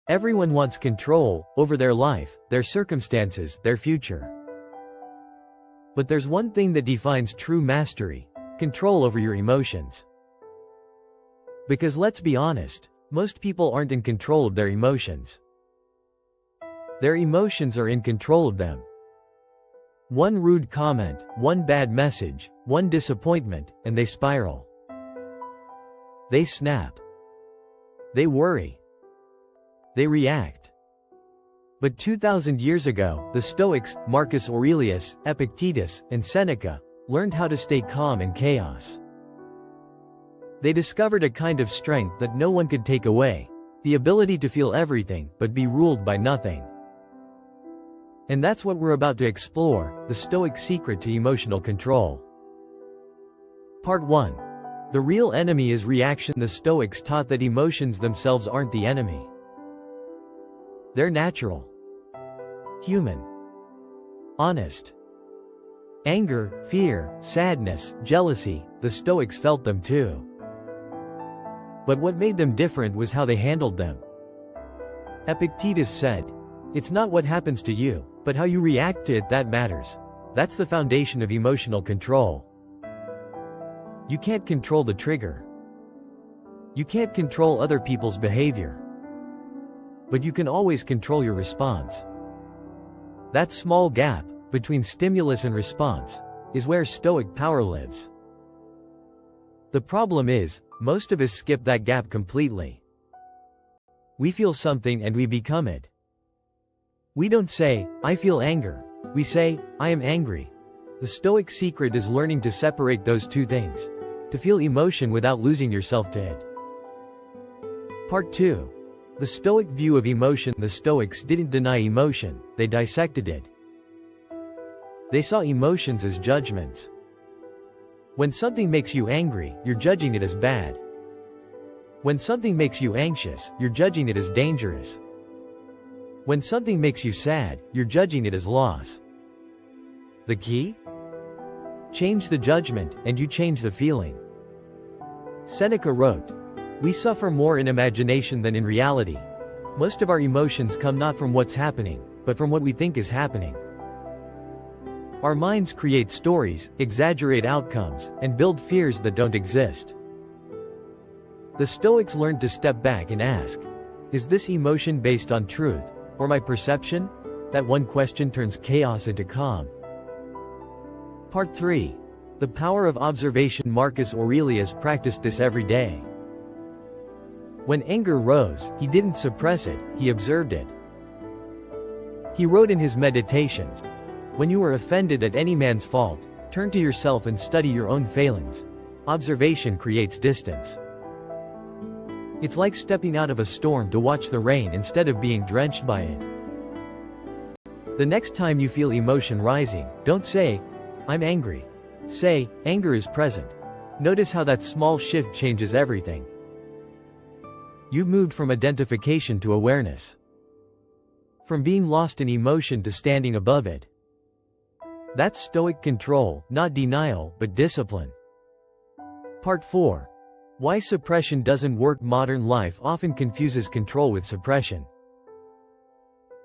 Everyone wants control over their life, their circumstances, their future. But there's one thing that defines true mastery: control over your emotions. Because let's be honest, most people aren't in control of their emotions. Their emotions are in control of them. One rude comment, one bad message, one disappointment, and they spiral. They snap. They worry. They react. But 2,000 years ago, the Stoics, Marcus Aurelius, Epictetus, and Seneca, learned how to stay calm in chaos. They discovered a kind of strength that no one could take away: the ability to feel everything, but be ruled by nothing. And that's what we're about to explore, the Stoic secret to emotional control. Part 1. The real enemy is reaction. The Stoics taught that emotions themselves aren't the enemy. They're natural, human, honest. Anger, fear, sadness, jealousy, the Stoics felt them too. But what made them different was how they handled them. Epictetus said, "It's not what happens to you, but how you react to it that matters." That's the foundation of emotional control. You can't control the trigger. You can't control other people's behavior. But you can always control your response. That small gap between stimulus and response is where Stoic power lives. The problem is, most of us skip that gap completely. We feel something and we become it. We don't say, "I feel anger." We say, "I am angry." The Stoic secret is learning to separate those two things. To feel emotion without losing yourself to it. Part 2. The Stoic view of emotion. The Stoics didn't deny emotion, they dissected it. They saw emotions as judgments. When something makes you angry, you're judging it as bad. When something makes you anxious, you're judging it as dangerous. When something makes you sad, you're judging it as loss. The key? Change the judgment, and you change the feeling. Seneca wrote, "We suffer more in imagination than in reality." Most of our emotions come not from what's happening, but from what we think is happening. Our minds create stories, exaggerate outcomes, and build fears that don't exist. The Stoics learned to step back and ask, is this emotion based on truth, or my perception? That one question turns chaos into calm. Part 3. The power of observation. Marcus Aurelius practiced this every day. When anger rose, he didn't suppress it, he observed it. He wrote in his meditations, "When you are offended at any man's fault, turn to yourself and study your own failings." Observation creates distance. It's like stepping out of a storm to watch the rain instead of being drenched by it. The next time you feel emotion rising, don't say, "I'm angry." Say, "Anger is present." Notice how that small shift changes everything. You've moved from identification to awareness. From being lost in emotion to standing above it. That's Stoic control, not denial, but discipline. Part 4. Why suppression doesn't work. Modern life often confuses control with suppression.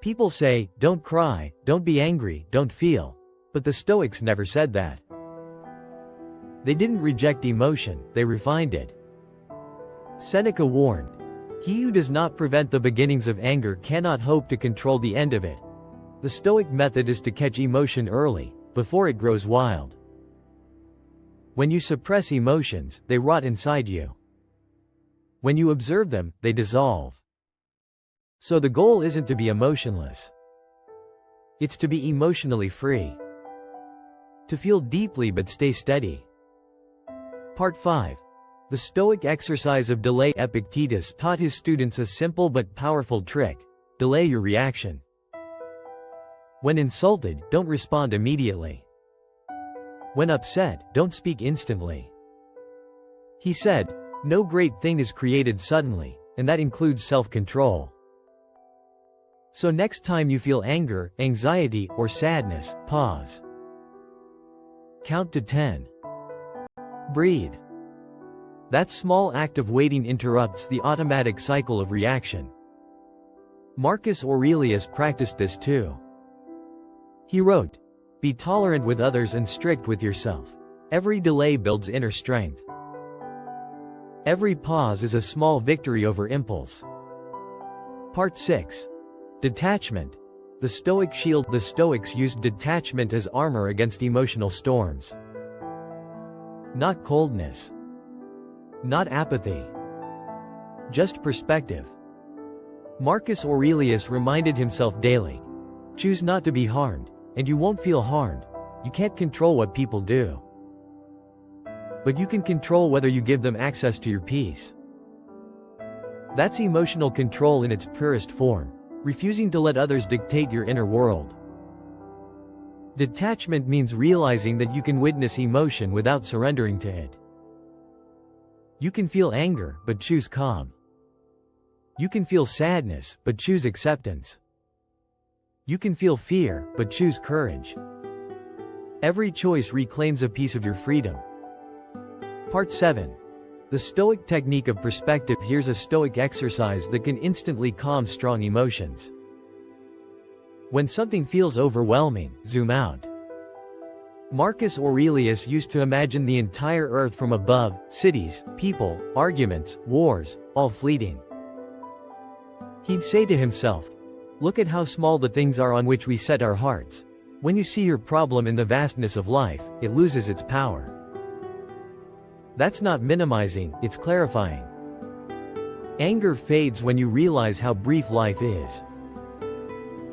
People say, "Don't cry, don't be angry, don't feel." But the Stoics never said that. They didn't reject emotion, they refined it. Seneca warned, "He who does not prevent the beginnings of anger cannot hope to control the end of it." The Stoic method is to catch emotion early, before it grows wild. When you suppress emotions, they rot inside you. When you observe them, they dissolve. So the goal isn't to be emotionless. It's to be emotionally free. To feel deeply but stay steady. Part 5. The Stoic exercise of delay. Epictetus taught his students a simple but powerful trick: delay your reaction. When insulted, don't respond immediately. When upset, don't speak instantly. He said, "No great thing is created suddenly," and that includes self-control. So next time you feel anger, anxiety, or sadness, pause. Count to 10. Breathe. That small act of waiting interrupts the automatic cycle of reaction. Marcus Aurelius practiced this too. He wrote, "Be tolerant with others and strict with yourself. Every delay builds inner strength. Every pause is a small victory over impulse." Part 6. Detachment. The Stoic shield. The Stoics used detachment as armor against emotional storms. Not coldness. Not apathy. Just perspective. Marcus Aurelius reminded himself daily, "Choose not to be harmed, and you won't feel harmed. You can't control what people do. But you can control whether you give them access to your peace." That's emotional control in its purest form, refusing to let others dictate your inner world. Detachment means realizing that you can witness emotion without surrendering to it. You can feel anger, but choose calm. You can feel sadness, but choose acceptance. You can feel fear, but choose courage. Every choice reclaims a piece of your freedom. Part 7. The Stoic technique of perspective. Here's a Stoic exercise that can instantly calm strong emotions. When something feels overwhelming, zoom out. Marcus Aurelius used to imagine the entire earth from above, cities, people, arguments, wars, all fleeting. He'd say to himself, "Look at how small the things are on which we set our hearts. When you see your problem in the vastness of life, it loses its power." That's not minimizing, it's clarifying. Anger fades when you realize how brief life is.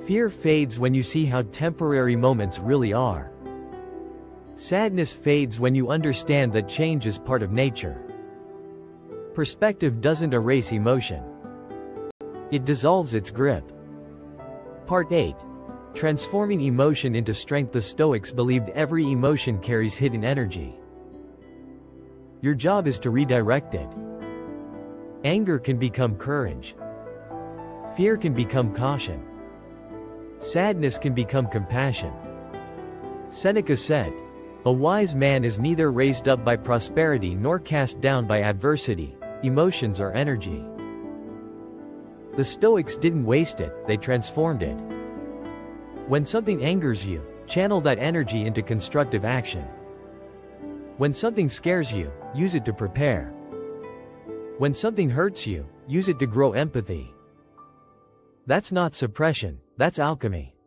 Fear fades when you see how temporary moments really are. Sadness fades when you understand that change is part of nature. Perspective doesn't erase emotion. It dissolves its grip. Part 8. Transforming emotion into strength. The Stoics believed every emotion carries hidden energy. Your job is to redirect it. Anger can become courage. Fear can become caution. Sadness can become compassion. Seneca said, "A wise man is neither raised up by prosperity nor cast down by adversity. Emotions are energy." The Stoics didn't waste it, they transformed it. When something angers you, channel that energy into constructive action. When something scares you, use it to prepare. When something hurts you, use it to grow empathy. That's not suppression, that's alchemy.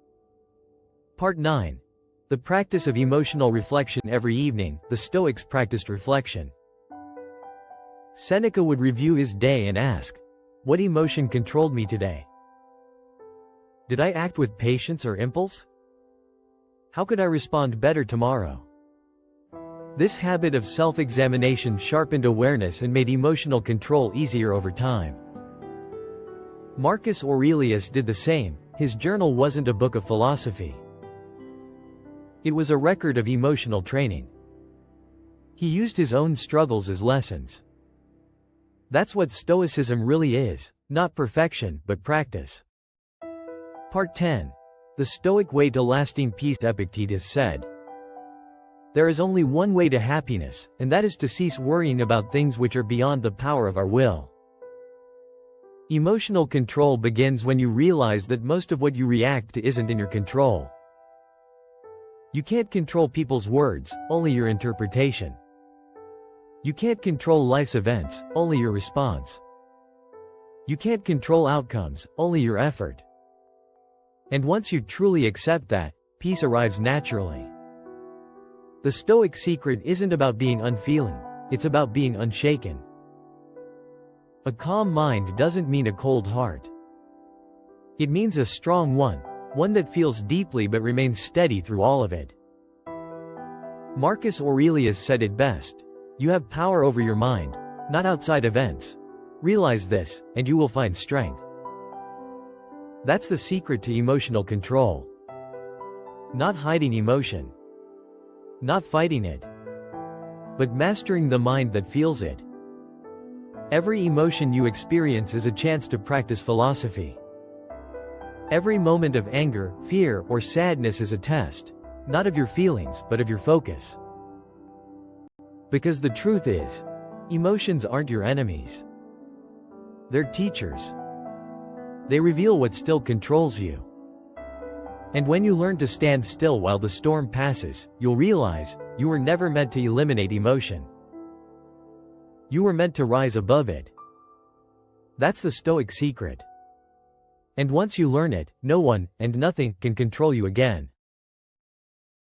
Part 9. The practice of emotional reflection. Every evening, the Stoics practiced reflection. Seneca would review his day and ask, "What emotion controlled me today? Did I act with patience or impulse? How could I respond better tomorrow?" This habit of self-examination sharpened awareness and made emotional control easier over time. Marcus Aurelius did the same. His journal wasn't a book of philosophy. It was a record of emotional training. He used his own struggles as lessons. That's what Stoicism really is, not perfection, but practice. Part 10. The Stoic way to lasting peace. Epictetus said, "There is only one way to happiness, and that is to cease worrying about things which are beyond the power of our will." Emotional control begins when you realize that most of what you react to isn't in your control. You can't control people's words, only your interpretation. You can't control life's events, only your response. You can't control outcomes, only your effort. And once you truly accept that, peace arrives naturally. The Stoic secret isn't about being unfeeling, it's about being unshaken. A calm mind doesn't mean a cold heart. It means a strong one that feels deeply but remains steady through all of it. Marcus Aurelius said it best, "You have power over your mind, not outside events. Realize this, and you will find strength." That's the secret to emotional control. Not hiding emotion. Not fighting it. But mastering the mind that feels it. Every emotion you experience is a chance to practice philosophy. Every moment of anger, fear, or sadness is a test, not of your feelings, but of your focus. Because the truth is, emotions aren't your enemies. They're teachers. They reveal what still controls you. And when you learn to stand still while the storm passes, you'll realize, you were never meant to eliminate emotion. You were meant to rise above it. That's the Stoic secret. And once you learn it, no one, and nothing, can control you again.